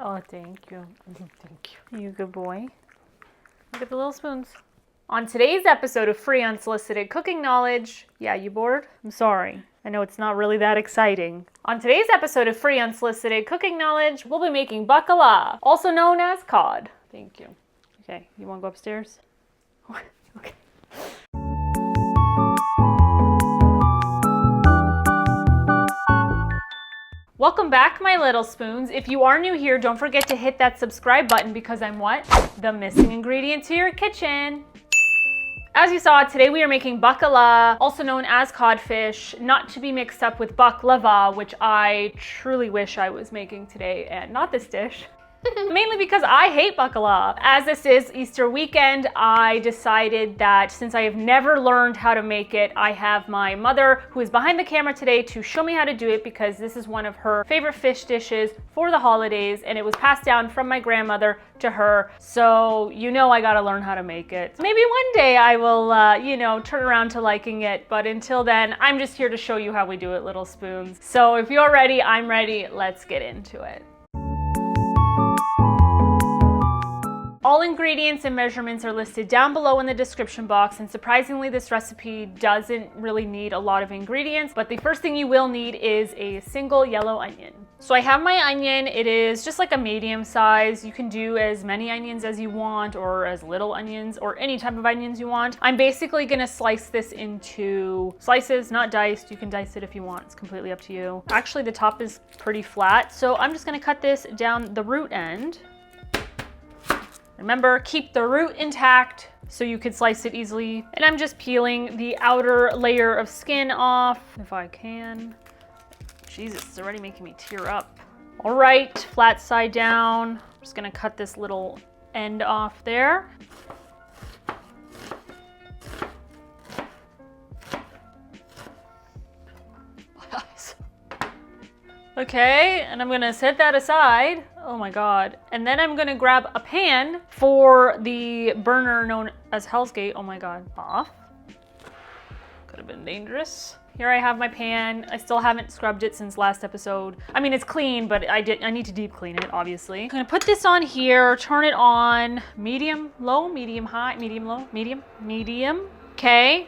Oh, thank you. Thank you. You good boy. Look at the little spoons. On today's episode of Free Unsolicited Cooking Knowledge, yeah, you bored? I'm sorry. I know it's not really that exciting. On today's episode of Free Unsolicited Cooking Knowledge, we'll be making baccala, also known as cod. Thank you. Okay, you want to go upstairs? Okay. Welcome back, my little spoons. If you are new here, don't forget to hit that subscribe button because I'm what? The missing ingredient to your kitchen. As you saw, today we are making baccala, also known as codfish, not to be mixed up with baklava, which I truly wish I was making today and not this dish. Mainly because I hate baccala. As this is Easter weekend, I decided that since I have never learned how to make it, I have my mother, who is behind the camera today, to show me how to do it because this is one of her favorite fish dishes for the holidays, and it was passed down from my grandmother to her. So you know I gotta learn how to make it. Maybe one day I will, turn around to liking it, but until then, I'm just here to show you how we do it, little spoons. So if you're ready, I'm ready. Let's get into it. All ingredients and measurements are listed down below in the description box, and surprisingly this recipe doesn't really need a lot of ingredients, but the first thing you will need is a single yellow onion. So I have my onion. It is just like a medium size. You can do as many onions as you want, or as little onions, or any type of onions you want. I'm basically gonna slice this into slices, not diced. You can dice it if you want, it's completely up to you. Actually, the top is pretty flat, so I'm just gonna cut this down the root end. Remember, keep the root intact so you can slice it easily. And I'm just peeling the outer layer of skin off, if I can. Jesus, it's already making me tear up. All right, flat side down. I'm just gonna cut this little end off there. Okay, and I'm gonna set that aside. Oh my God. And then I'm gonna grab a pan for the burner known as Hell's Gate. Oh my God, off. Could have been dangerous. Here I have my pan. I still haven't scrubbed it since last episode. I mean, it's clean, but I need to deep clean it, obviously. I'm gonna put this on here, turn it on, medium, low, medium, high, medium, low, medium, medium, okay,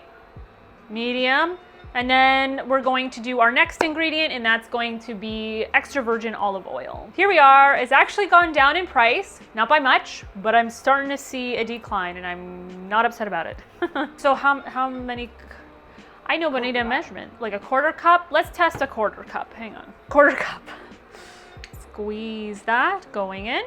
medium. And then we're going to do our next ingredient, and that's going to be extra virgin olive oil. Here we are. It's actually gone down in price, not by much, but I'm starting to see a decline, and I'm not upset about it. So how many? I know, but I need a measurement. Like a quarter cup? Let's test a quarter cup. Hang on. Quarter cup. Squeeze that, going in.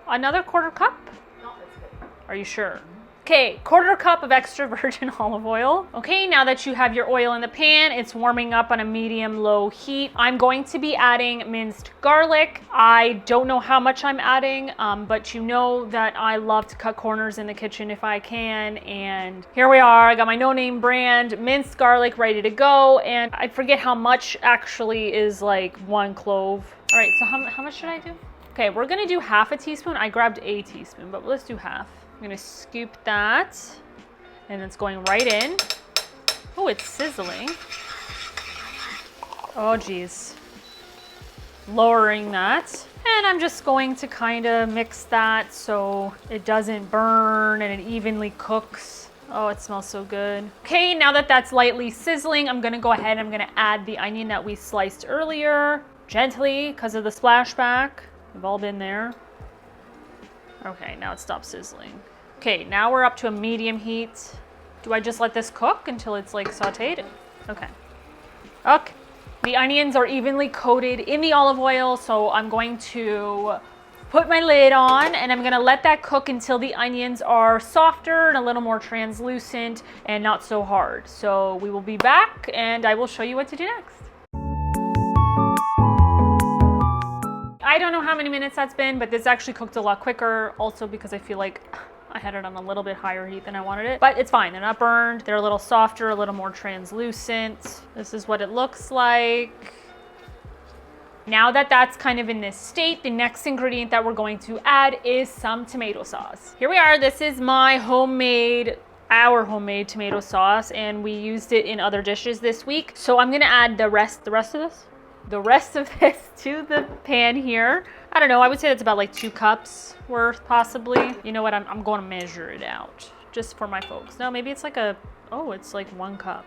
Another quarter cup? No, that's good. Are you sure? Okay, quarter cup of extra virgin olive oil. Okay, now that you have your oil in the pan, it's warming up on a medium-low heat. I'm going to be adding minced garlic. I don't know how much I'm adding, but you know that I love to cut corners in the kitchen if I can. And here we are. I got my no-name brand minced garlic ready to go. And I forget how much actually is like 1 clove. All right, so how much should I do? Okay, we're gonna do half a teaspoon. I grabbed a teaspoon, but let's do half. I'm gonna scoop that, and it's going right in. Oh, it's sizzling. Oh, geez. Lowering that. And I'm just going to kind of mix that so it doesn't burn and it evenly cooks. Oh, it smells so good. Okay, now that that's lightly sizzling, I'm gonna go ahead and I'm gonna add the onion that we sliced earlier, gently, because of the splashback. We've all been there. Okay, now it stopped sizzling. Okay, now we're up to a medium heat. Do I just let this cook until it's like sauteed? Okay. Okay. The onions are evenly coated in the olive oil, so I'm going to put my lid on and I'm gonna let that cook until the onions are softer and a little more translucent and not so hard. So we will be back and I will show you what to do next. I don't know how many minutes that's been, but this actually cooked a lot quicker, also because I feel like I had it on a little bit higher heat than I wanted it, but it's fine. They're not burned. They're a little softer, a little more translucent. This is what it looks like. Now that that's kind of in this state, the next ingredient that we're going to add is some tomato sauce. Here we are. This is my our homemade tomato sauce, and we used it in other dishes this week. So I'm gonna add the rest of this. the rest of this to the pan here. I don't know, I would say that's about like 2 cups worth possibly. You know what, I'm going to measure it out just for my folks. No, maybe it's like it's like 1 cup.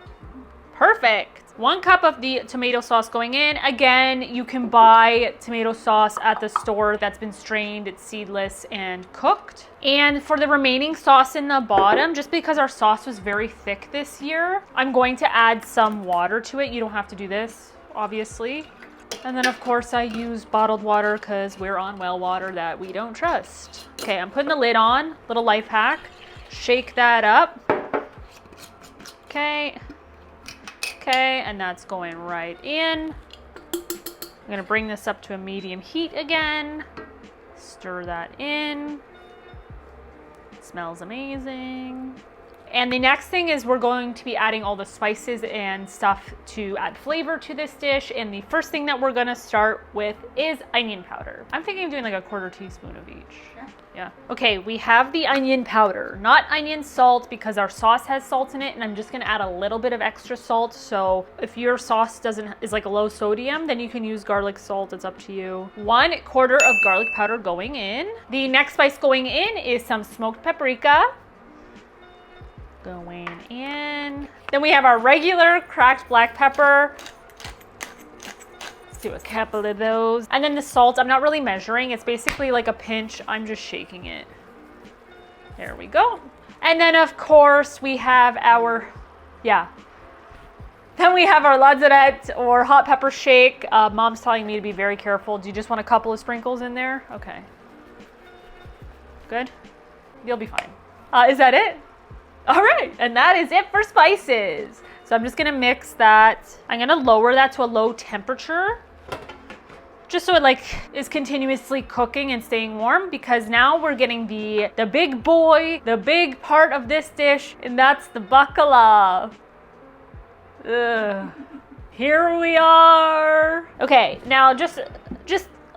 Perfect. 1 cup of the tomato sauce going in. Again, you can buy tomato sauce at the store that's been strained, it's seedless and cooked. And for the remaining sauce in the bottom, just because our sauce was very thick this year, I'm going to add some water to it. You don't have to do this, obviously. And then of course I use bottled water because we're on well water that we don't trust. Okay, I'm putting the lid on, little life hack. Shake that up. Okay. Okay, and that's going right in. I'm gonna bring this up to a medium heat again. Stir that in. It smells amazing. And the next thing is we're going to be adding all the spices and stuff to add flavor to this dish. And the first thing that we're gonna start with is onion powder. I'm thinking of doing like a 1/4 teaspoon of each. Sure. Yeah. Okay, we have the onion powder, not onion salt because our sauce has salt in it, and I'm just gonna add a little bit of extra salt. So if your sauce is like a low sodium, then you can use garlic salt, it's up to you. 1/4 of garlic powder going in. The next spice going in is some smoked paprika. Going in. Then we have our regular cracked black pepper. Let's do a couple of those. And then the salt, I'm not really measuring. It's basically like a pinch. I'm just shaking it. There we go. And then of course we have our, Then we have our lazarette or hot pepper shake. Mom's telling me to be very careful. Do you just want a couple of sprinkles in there? Okay. Good? You'll be fine. Is that it? All right, and that is it for spices. So I'm just gonna mix that. I'm gonna lower that to a low temperature, just so it like is continuously cooking and staying warm, because now we're getting the big boy, the big part of this dish, and that's the baccala. Ugh. Here we are. Okay, now just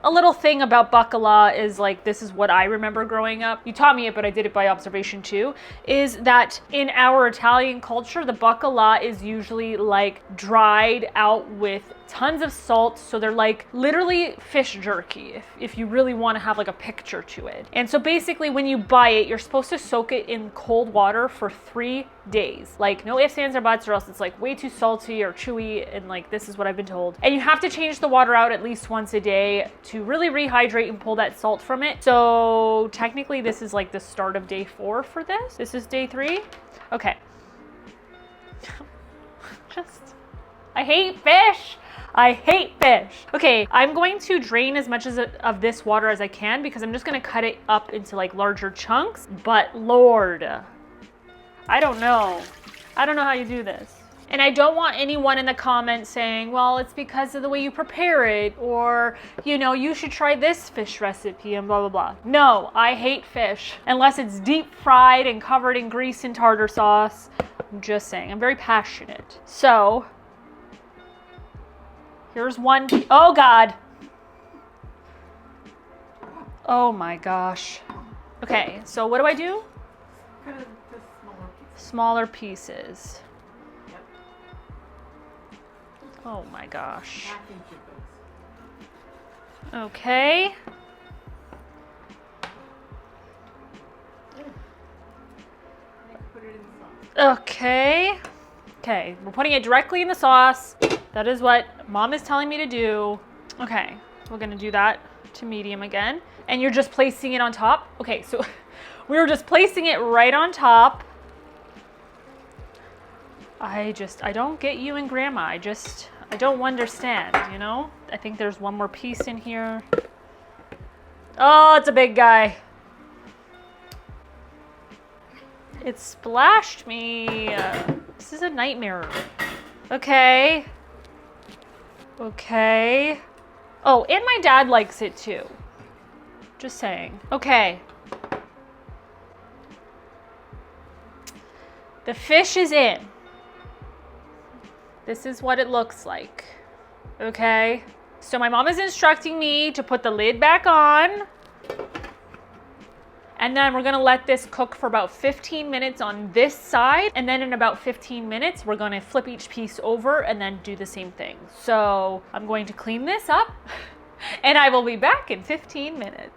a little thing about baccala is like, this is what I remember growing up. You taught me it, but I did it by observation too, is that in our Italian culture, the baccala is usually like dried out with tons of salt. So they're like literally fish jerky, if you really want to have like a picture to it. And so basically when you buy it, you're supposed to soak it in cold water for 3 days. Like no ifs, ands, or buts, or else it's like way too salty or chewy, and like this is what I've been told. And you have to change the water out at least once a day to really rehydrate and pull that salt from it. So technically this is like the start of day 4 for this. This is day 3. Okay. I hate fish. I hate fish. Okay, I'm going to drain as much of this water as I can, because I'm just gonna cut it up into like larger chunks. But Lord, I don't know. I don't know how you do this. And I don't want anyone in the comments saying, well, it's because of the way you prepare it, or, you know, you should try this fish recipe and blah, blah, blah. No, I hate fish unless it's deep fried and covered in grease and tartar sauce. I'm just saying, I'm very passionate. So here's one. Oh God. Oh my gosh. Okay, so what do I do? Cut it into Smaller pieces. Yep. Oh my gosh. Half inch of those. Okay. Put it in the sauce. Okay. Okay, we're putting it directly in the sauce. That is what Mom is telling me to do. Okay, we're gonna do that to medium again. And you're just placing it on top? Okay, so we were just placing it right on top. I don't get you and Grandma. I don't understand, you know? I think there's one more piece in here. Oh, it's a big guy. It splashed me. This is a nightmare. Okay. Okay. Oh, and my dad likes it too. Just saying. Okay. The fish is in. This is what it looks like. Okay. So my mom is instructing me to put the lid back on. And then we're gonna let this cook for about 15 minutes on this side. And then in about 15 minutes, we're gonna flip each piece over and then do the same thing. So I'm going to clean this up and I will be back in 15 minutes.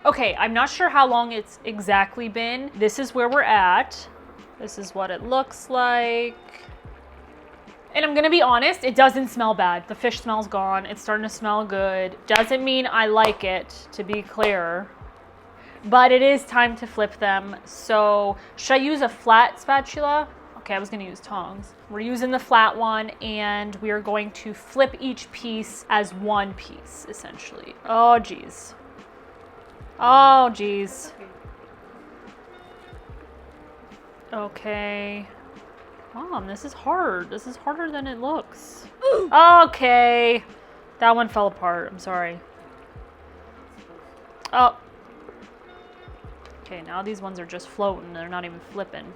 Okay, I'm not sure how long it's exactly been. This is where we're at. This is what it looks like. And I'm gonna be honest, it doesn't smell bad. The fish smells gone. It's starting to smell good. Doesn't mean I like it, to be clear. But it is time to flip them. So should I use a flat spatula? Okay, I was gonna use tongs. We're using the flat one and we are going to flip each piece as one piece, essentially. Oh, geez. Oh, geez. Okay. Mom, this is hard. This is harder than it looks. Okay. That one fell apart. I'm sorry. Oh. Okay, now these ones are just floating. They're not even flipping.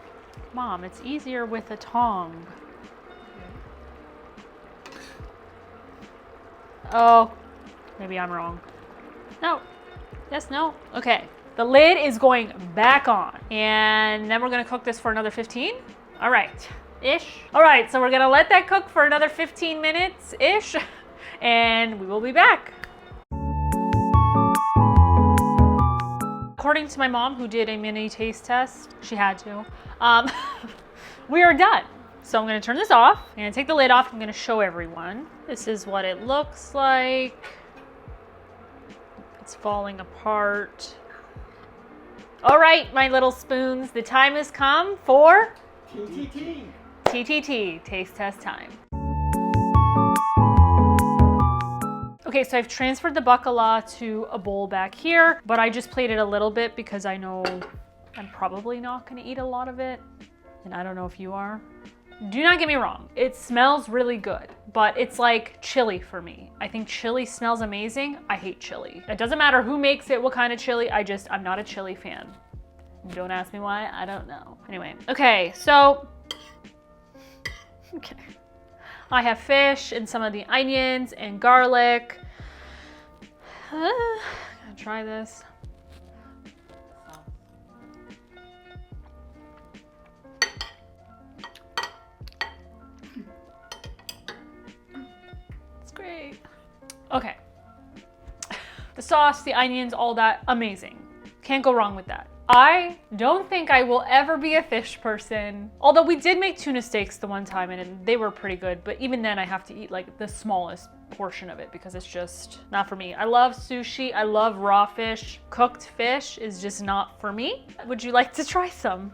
Mom, it's easier with a tong. Oh. Maybe I'm wrong. No. Yes, no? Okay. The lid is going back on. And then we're gonna cook this for another 15? All right, ish. All right, so we're gonna let that cook for another 15 minutes-ish, and we will be back. According to my mom, who did a mini taste test, she had to, we are done. So I'm gonna turn this off. I'm gonna take the lid off. I'm gonna show everyone. This is what it looks like. It's falling apart. All right, my little spoons, the time has come for TTT. TTT, taste test time. Okay, so I've transferred the Baccala to a bowl back here, but I just plated a little bit because I know I'm probably not gonna eat a lot of it, and I don't know if you are. Do not get me wrong, it smells really good, but it's like chili for me. I think chili smells amazing. I hate chili. It doesn't matter who makes it, what kind of chili, I'm not a chili fan. Don't ask me why, I don't know. Anyway, okay, so, okay. I have fish and some of the onions and garlic. I'm gonna try this. It's great. Okay. The sauce, the onions, all that, amazing. Can't go wrong with that. I don't think I will ever be a fish person. Although we did make tuna steaks the one time and they were pretty good, but even then I have to eat like the smallest portion of it because it's just not for me. I love sushi, I love raw fish. Cooked fish is just not for me. Would you like to try some?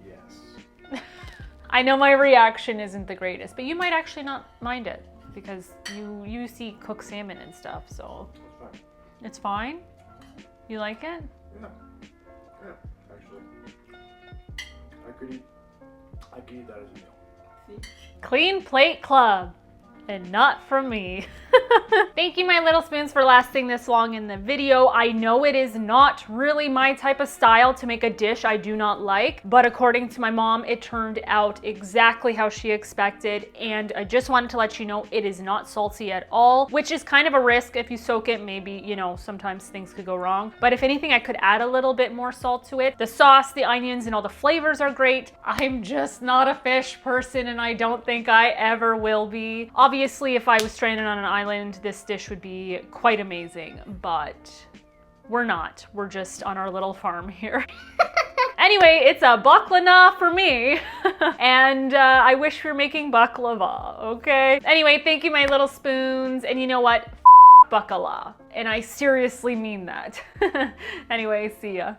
Yes. I know my reaction isn't the greatest, but you might actually not mind it because you see cooked salmon and stuff, so. It's fine. It's fine? You like it? Yeah. Yeah, actually. I could eat that as a meal. See? Clean Plate Club. And not from me. Thank you, my little spoons, for lasting this long in the video. I know it is not really my type of style to make a dish I do not like, but according to my mom, it turned out exactly how she expected. And I just wanted to let you know it is not salty at all, which is kind of a risk if you soak it. Maybe, you know, sometimes things could go wrong. But if anything, I could add a little bit more salt to it. The sauce, the onions, and all the flavors are great. I'm just not a fish person, and I don't think I ever will be. Obviously, if I was stranded on an island, this dish would be quite amazing, but we're not. We're just on our little farm here. Anyway, it's a baklava for me, and I wish we were making baklava, okay? Anyway, thank you, my little spoons, and you know what? Baccala, and I seriously mean that. Anyway, see ya.